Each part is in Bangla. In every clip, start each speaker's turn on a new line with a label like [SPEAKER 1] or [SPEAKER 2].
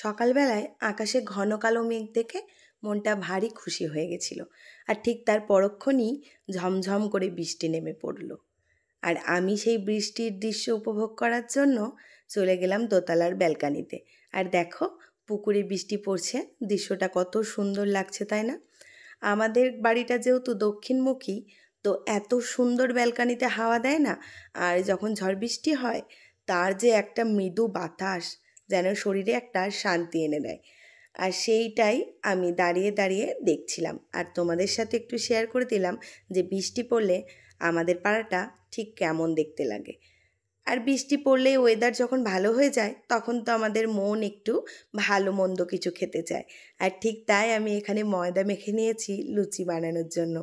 [SPEAKER 1] সকালবেলায় আকাশে ঘন কালো মেঘ দেখে মনটা ভারী খুশি হয়ে গেছিল। আর ঠিক তার পরক্ষণেই ঝমঝম করে বৃষ্টি নেমে পড়ল। আর আমি সেই বৃষ্টির দৃশ্য উপভোগ করার জন্য চলে গেলাম দোতলার ব্যালকানিতে। আর দেখো, পুকুরে বৃষ্টি পড়ছে, দৃশ্যটা কত সুন্দর লাগছে, তাই না? আমাদের বাড়িটা যেহেতু দক্ষিণমুখী, তো এত সুন্দর ব্যালকানিতে হাওয়া দেয় না। আর যখন ঝড় বৃষ্টি হয়, তার যে একটা মৃদু বাতাস যেন শরীরে একটা শান্তি এনে দেয়। আর সেইটাই আমি দাঁড়িয়ে দাঁড়িয়ে দেখছিলাম। আর তোমাদের সাথে একটু শেয়ার করে দিলাম যে বৃষ্টি পড়লে আমাদের পাড়াটা ঠিক কেমন দেখতে লাগে। আর বৃষ্টি পড়লে ওয়েদার যখন ভালো হয়ে যায়, তখন তো আমাদের মন একটু ভালো মন্দ কিছু খেতে চায়। আর ঠিক তাই আমি এখানে ময়দা মেখে নিয়েছি লুচি বানানোর জন্য।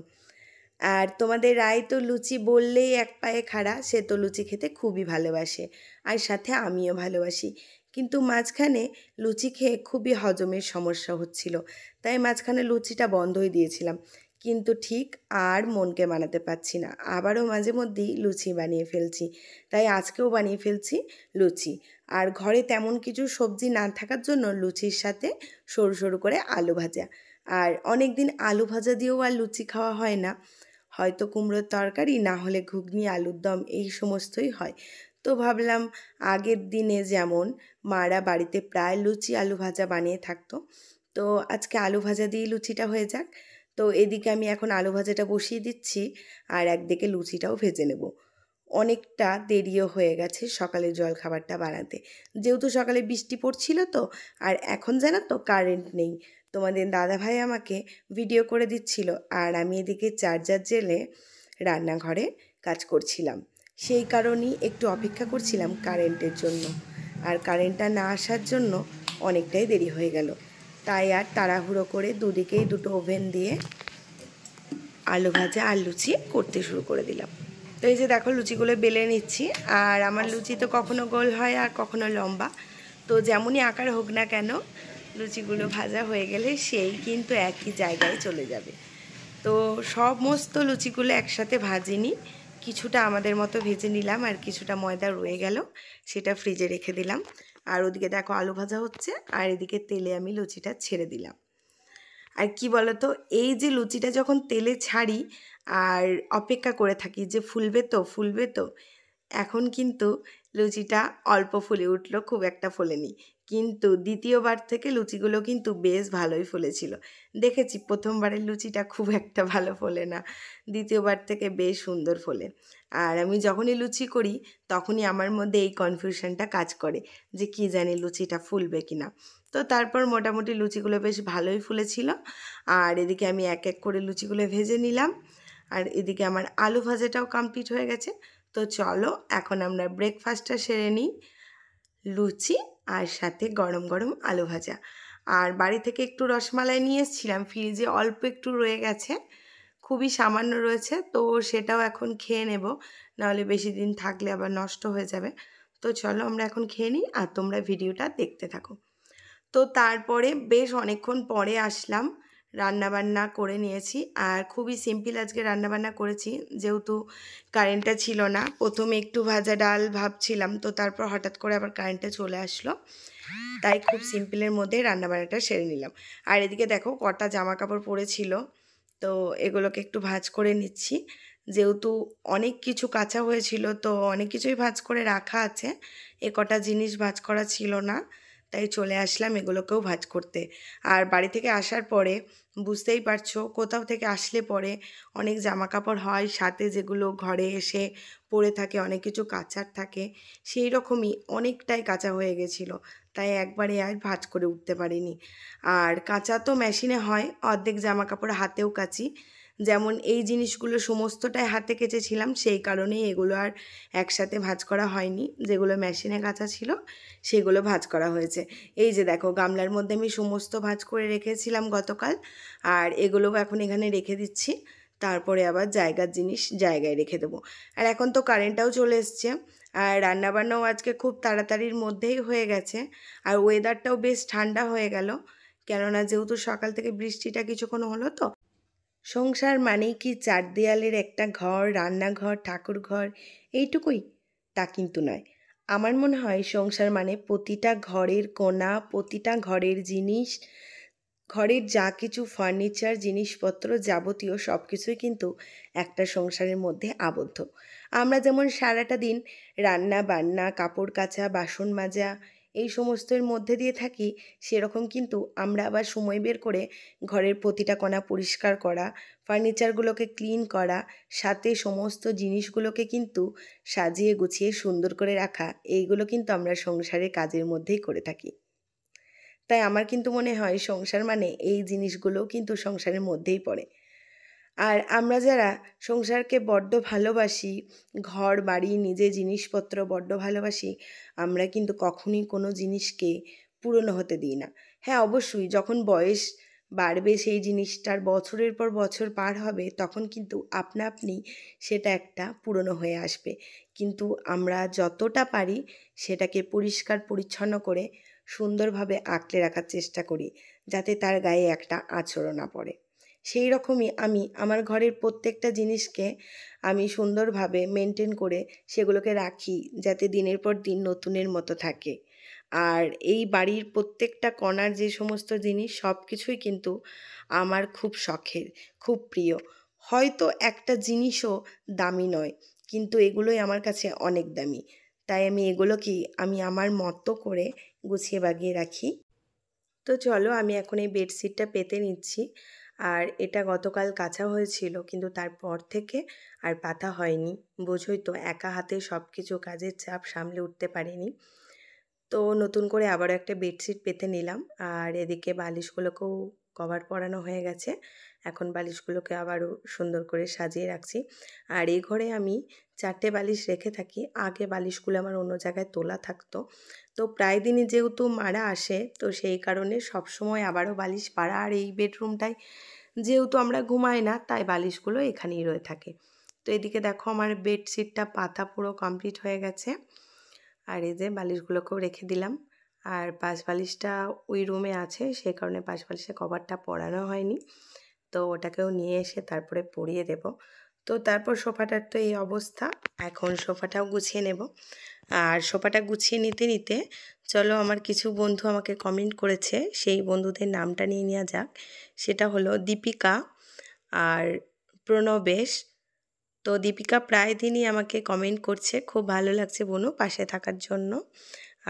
[SPEAKER 1] আর তোমাদের রায় তো লুচি বললেই এক পায়ে খাড়া, সে তো লুচি খেতে খুবই ভালোবাসে, আর সাথে আমিও ভালোবাসি। কিন্তু মাঝখানে লুচি খেয়ে খুবই হজমের সমস্যা হচ্ছিল, তাই মাঝখানে লুচিটা বন্ধই দিয়েছিলাম। কিন্তু ঠিক আর মনকে মানাতে পারছি না, আবারও মাঝে মধ্যেই লুচি বানিয়ে ফেলছি। তাই আজকেও বানিয়ে ফেলছি লুচি। আর ঘরে তেমন কিছু সবজি না থাকার জন্য লুচির সাথে সরু সরু করে আলু ভাজা। আর অনেক দিন আলু ভাজা দিয়েও আর লুচি খাওয়া হয় না, হয়তো কুমড়োর তরকারি, না হলে ঘুগনি, আলুর দম, এই সমস্তই হয়। তো ভাবলাম আগের দিনে যেমন মারা বাড়িতে প্রায় লুচি আলু ভাজা বানিয়ে থাকতো, তো আজকে আলু ভাজা দিয়েই লুচিটা হয়ে যাক। তো এদিকে আমি এখন আলু ভাজাটা বসিয়ে দিচ্ছি, আর একদিকে লুচিটাও ভেজে নেব। অনেকটা দেরিও হয়ে গেছে সকালের জলখাবারটা বানাতে, যেহেতু সকালে বৃষ্টি পড়ছিল তো। আর এখন জানো তো কারেন্ট নেই, তোমাদের দাদাভাই আমাকে ভিডিও করে দিচ্ছিল, আর আমি এদিকে চার্জার জেলে রান্নাঘরে কাজ করছিলাম। সেই কারণেই একটু অপেক্ষা করছিলাম কারেন্টের জন্য। আর কারেন্টটা না আসার জন্য অনেকটাই দেরি হয়ে গেল, তাই আর তাড়াহুড়ো করে দুদিকেই দুটো ওভেন দিয়ে আলু ভাজা আর লুচি করতে শুরু করে দিলাম। তো এই যে দেখো, লুচিগুলো বেলে নিচ্ছি। আর আমার লুচি তো কখনো গোল হয় আর কখনো লম্বা, তো যেমনই আকার হোক না কেন, লুচিগুলো ভাজা হয়ে গেলে সেই কিন্তু একই জায়গায় চলে যাবে। তো সমস্ত লুচিগুলো একসাথে ভাজিনি, কিছুটা আমাদের মতো ভেজে নিলাম, আর কিছুটা ময়দা রয়ে গেল, সেটা ফ্রিজে রেখে দিলাম। আর ওদিকে দেখো আলু ভাজা হচ্ছে, আর এদিকে তেলে আমি লুচিটা ছেড়ে দিলাম। আর কি বলতো, এই যে লুচিটা যখন তেলে ছাড়ি আর অপেক্ষা করে থাকি যে ফুলবে তো ফুলবে তো, এখন কিন্তু লুচিটা অল্প ফুলে উঠলো, খুব একটা ফোলেনি। কিন্তু দ্বিতীয়বার থেকে লুচিগুলো কিন্তু বেশ ভালোই ফুলেছিল। দেখেছি প্রথমবারের লুচিটা খুব একটা ভালো ফোলে না, দ্বিতীয়বার থেকে বেশ সুন্দর ফোলে। আর আমি যখনই লুচি করি তখনই আমার মধ্যে এই কনফিউশনটা কাজ করে যে কি জানি লুচিটা ফুলবে কি না। তো তারপর মোটামুটি লুচিগুলো বেশ ভালোই ফুলেছিল। আর এদিকে আমি এক এক করে লুচিগুলো ভেজে নিলাম, আর এদিকে আমার আলু ভাজাটাও কমপ্লিট হয়ে গেছে। তো চলো এখন আমরা ব্রেকফাস্টটা সেরে নিই, লুচি আর সাথে গরম গরম আলু ভাজা। আর বাড়ি থেকে একটু রসমালাই নিয়ে এসেছিলাম, ফ্রিজে অল্প একটু রয়ে গেছে, খুবই সামান্য রয়েছে, তো সেটাও এখন খেয়ে নেব, নাহলে বেশি দিন থাকলে আবার নষ্ট হয়ে যাবে। তো চলো আমরা এখন খেয়ে নিই, আর তোমরা ভিডিওটা দেখতে থাকো। তো তারপরে বেশ অনেকক্ষণ পরে আসলাম, রান্নাবান্না করে নিয়েছি। আর খুবই সিম্পল আজকে রান্নাবান্না করেছি, যেহেতু কারেন্টটা ছিল না। প্রথমে একটু ভাজা ডাল ভাবছিলাম, তো তারপর হঠাৎ করে আবার কারেন্টটা চলে আসলো, তাই খুব সিম্পলের মধ্যে রান্নাবান্নাটা সেরে নিলাম। আর এদিকে দেখো কটা জামা কাপড় পরেছিল, তো এগুলোকে একটু ভাঁজ করে নিচ্ছি। যেহেতু অনেক কিছু কাঁচা হয়েছিল, তো অনেক কিছুই ভাঁজ করে রাখা আছে, এ কটা জিনিস ভাঁজ করা ছিল না, তাই চলে আসলাম এগুলোকেও ভাঁজ করতে। আর বাড়ি থেকে আসার পরে বুঝতেই পারছো, কোথাও থেকে আসলে পরে অনেক জামাকাপড় হয় সাথে, যেগুলো ঘরে এসে পড়ে থাকে, অনেক কিছু কাচার থাকে, সেই রকমই অনেকটাই কাঁচা হয়ে গেছিলো, তাই একবারে আর ভাঁজ করে উঠতে পারিনি। আর কাঁচা তো মেশিনে হয়, অর্ধেক জামাকাপড় হাতেও কাচি। যেমন এই জিনিসগুলো সমস্তটাই হাতে কেচেছিলাম, সেই কারণেই এগুলো আর একসাথে ভাঁজ করা হয়নি। যেগুলো মেশিনে কাচা ছিল সেগুলো ভাঁজ করা হয়েছে। এই যে দেখো, গামলার মধ্যে আমি সমস্ত ভাঁজ করে রেখেছিলাম গতকাল, আর এগুলোও এখন এখানে রেখে দিচ্ছি। তারপরে আবার জায়গার জিনিস জায়গায় রেখে দেবো। আর এখন তো কারেন্টটাও চলে এসছে, আর রান্নাবান্নাও আজকে খুব তাড়াতাড়ির মধ্যেই হয়ে গেছে। আর ওয়েদারটাও বেশ ঠান্ডা হয়ে গেল, কেননা যেহেতু সকাল থেকে বৃষ্টিটা কিছুক্ষণ হলো। তো সংসার মানেই কি চার দেয়ালের একটা ঘর, রান্নাঘর, ঠাকুরঘর, এইটুকুই? তা কিন্তু নয়। আমার মনে হয় সংসার মানে প্রতিটা ঘরের কোণা, প্রতিটা ঘরের জিনিস, ঘরের যা কিছু ফার্নিচার, জিনিসপত্র, যাবতীয় সব কিছুই কিন্তু একটা সংসারের মধ্যে আবদ্ধ। আমরা যেমন সারাটা দিন রান্না বান্না, কাপড় কাচা, বাসন মাজা, এই সমস্তের মধ্যে দিয়ে থাকি, সেরকম কিন্তু আমরা আবার সময় বের করে ঘরের প্রতিটা কোণা পরিষ্কার করা, ফার্নিচারগুলোকে ক্লিন করা, সাথে সমস্ত জিনিসগুলোকে কিন্তু সাজিয়ে গুছিয়ে সুন্দর করে রাখা, এইগুলো কিন্তু আমরা সংসারের কাজের মধ্যেই করে থাকি। তাই আমার কিন্তু মনে হয় সংসার মানে এই জিনিসগুলোও কিন্তু সংসারের মধ্যেই পড়ে। আর আমরা যারা সংসারকে বড্ড ভালোবাসি, ঘর বাড়ি নিজে জিনিসপত্র বড্ড ভালোবাসি, আমরা কিন্তু কখনোই কোনো জিনিসকে পুরনো হতে দিই না। হ্যাঁ, অবশ্যই যখন বয়স বাড়বে, সেই জিনিসটার বছরের পর বছর পার হবে, তখন কিন্তু আপনা আপনি সেটা একটা পুরনো হয়ে আসবে। কিন্তু আমরা যতটা পারি সেটাকে পরিষ্কার পরিচ্ছন্ন করে সুন্দরভাবে আঁকড়ে রাখার চেষ্টা করি, যাতে তার গায়ে একটা আঁচড়ও না পড়ে। সেই রকমই আমি আমার ঘরের প্রত্যেকটা জিনিসকে আমি সুন্দরভাবে মেনটেন করে সেগুলোকে রাখি, যাতে দিনের পর দিন নতুনের মতো থাকে। আর এই বাড়ির প্রত্যেকটা কণার যে সমস্ত জিনিস, সব কিছুই কিন্তু আমার খুব শখের, খুব প্রিয়। হয়তো একটা জিনিসও দামি নয়, কিন্তু এগুলোই আমার কাছে অনেক দামি। তাই আমি এগুলোকেই আমি আমার মতো করে গুছিয়ে বাগিয়ে রাখি। তো চলো, আমি এখন এই বেডশিটটা পেতে নিচ্ছি। আর এটা গতকাল কাচা হয়েছিল, কিন্তু তারপর থেকে আর পাতা হয়নি। বোঝোই তো, একা হাতে সব কিছু কাজের চাপ সামলে উঠতে পারিনি। তো নতুন করে আবারও একটা বেডশিট পেতে নিলাম। আর এদিকে বালিশগুলোকেও কভার পরানো হয়ে গেছে। এখন বালিশগুলোকে আবারও সুন্দর করে সাজিয়ে রাখছি। আর এই ঘরে আমি 4টে বালিশ রেখে থাকি। আগে বালিশগুলো আমার অন্য জায়গায় তোলা থাকতো। তো প্রায় দিনই যেহেতু মারা আসে, তো সেই কারণে সবসময় আবারও বালিশ পাড়া। আর এই বেডরুমটায় যেহেতু আমরা ঘুমাই না, তাই বালিশগুলো এখানেই রয়ে থাকে। তো এদিকে দেখো, আমার বেডশিটটা পাতা পুরো কমপ্লিট হয়ে গেছে। আর এই যে বালিশগুলোকেও রেখে দিলাম। আর পাশ বালিশটা ওই রুমে আছে, সেই কারণে পাশ বালিশের কভারটা পরানো হয়নি। তো ওটাকেও নিয়ে এসে তারপরে পরিয়ে দেব। তো তারপর সোফাটার তো এই অবস্থা, এখন সোফাটাও গুছিয়ে নেব। আর সোফাটা গুছিয়ে নিতে নিতে চলো, আমার কিছু বন্ধু আমাকে কমেন্ট করেছে, সেই বন্ধুদের নামটা নিয়ে নেওয়া যাক। সেটা হলো দীপিকা আর প্রণবেশ। তো দীপিকা প্রায় দিনই আমাকে কমেন্ট করছে, খুব ভালো লাগছে বোনু পাশে থাকার জন্য।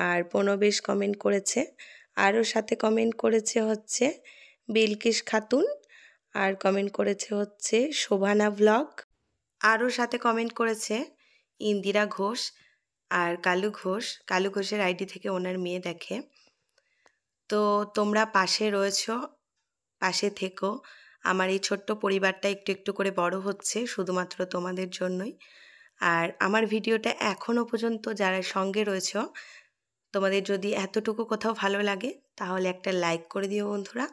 [SPEAKER 1] আর প্রণবেশ কমেন্ট করেছে, আরও সাথে কমেন্ট করেছে হচ্ছে বিলকিস খাতুন, আর কমেন্ট করেছে হচ্ছে শোভানা ব্লগ, আরও সাথে কমেন্ট করেছে ইন্দিরা ঘোষ আর কালু ঘোষ। কালু ঘোষের আইডি থেকে ওনার মেয়ে দেখে। তো তোমরা পাশে রয়েছো, পাশে থেকো। আমার এই ছোট্ট পরিবারটা একটু একটু করে বড় হচ্ছে শুধুমাত্র তোমাদের জন্যই। আর আমার ভিডিওটা এখনও পর্যন্ত যারা সঙ্গে রয়েছো, তোমাদের যদি এতটুকু কোথাও ভালো লাগে, তাহলে একটা লাইক করে দিও বন্ধুরা।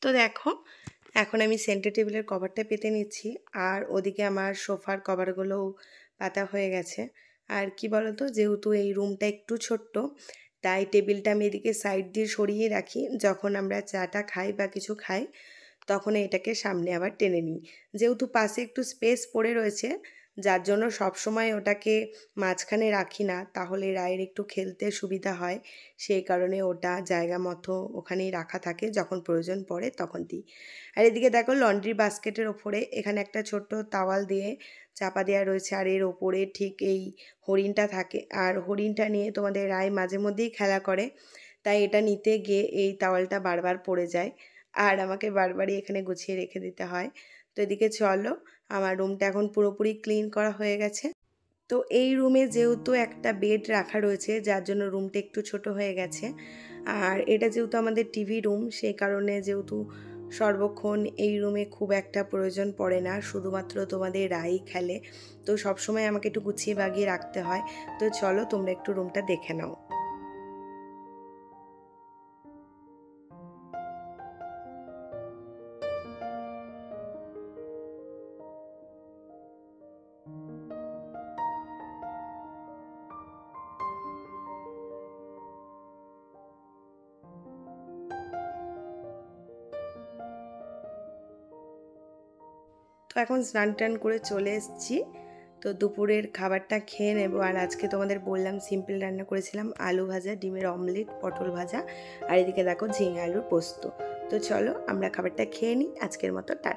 [SPEAKER 1] তো দেখো, এখন আমি সেন্টার টেবিলের কভারটা পেতে নিচ্ছি। আর ওদিকে আমার সোফার কভারগুলোও পাতা হয়ে গেছে। আর কি বলো তো, যেহেতু এই রুমটা একটু ছোট্ট, তাই টেবিলটা আমি এদিকে সাইড দিয়ে সরিয়ে রাখি। যখন আমরা চাটা খাই বা কিছু খাই, তখন এটাকে সামনে আবার টেনে নিই। যেহেতু পাশে একটু স্পেস পড়ে রয়েছে, যার জন্য সবসময় ওটাকে মাঝখানে রাখি না, তাহলে রায়ের একটু খেলতে সুবিধা হয়। সেই কারণে ওটা জায়গা মতো ওখানেই রাখা থাকে, যখন প্রয়োজন পড়ে তখন দিই। আর এদিকে দেখো, লন্ড্রি বাস্কেটের ওপরে এখানে একটা ছোট্ট তাওয়াল দিয়ে চাপা দেওয়া রয়েছে। আর এর ওপরে ঠিক এই হরিণটা থাকে। আর হরিণটা নিয়ে তোমাদের রায় মাঝে মধ্যেই খেলা করে, তাই এটা নিতে গিয়ে এই টাওয়ালটা বারবার পড়ে যায় আর আমাকে বারবারই এখানে গুছিয়ে রেখে দিতে হয়। তো এদিকে চলো, আমার রুমটা এখন পুরোপুরি ক্লিন করা হয়ে গেছে। তো এই রুমে যেহেতু একটা বেড রাখা রয়েছে, যার জন্য রুমটা একটু ছোট হয়ে গেছে। আর এটা যেহেতু আমাদের টিভি রুম, সেই কারণে যেহেতু সর্বক্ষণ এই রুমে খুব একটা প্রয়োজন পড়ে না, শুধুমাত্র তোমাদের রাই খেলে, তো সবসময় আমাকে একটু গুছিয়ে বাগিয়ে রাখতে হয়। তো চলো তোমরা একটু রুমটা দেখে নাও। তো এখন স্নান টান করে চলে এসেছি। তো দুপুরের খাবারটা খেয়ে নেবো। আর আজকে তোমাদের বললাম সিম্পল রান্না করেছিলাম, আলু ভাজা, ডিমের অমলেট, পটল ভাজা, আর এদিকে দেখো ঝিঙে আলুর পোস্ত। তো চলো আমরা খাবারটা খেয়ে নিই। আজকের মতো টাটা।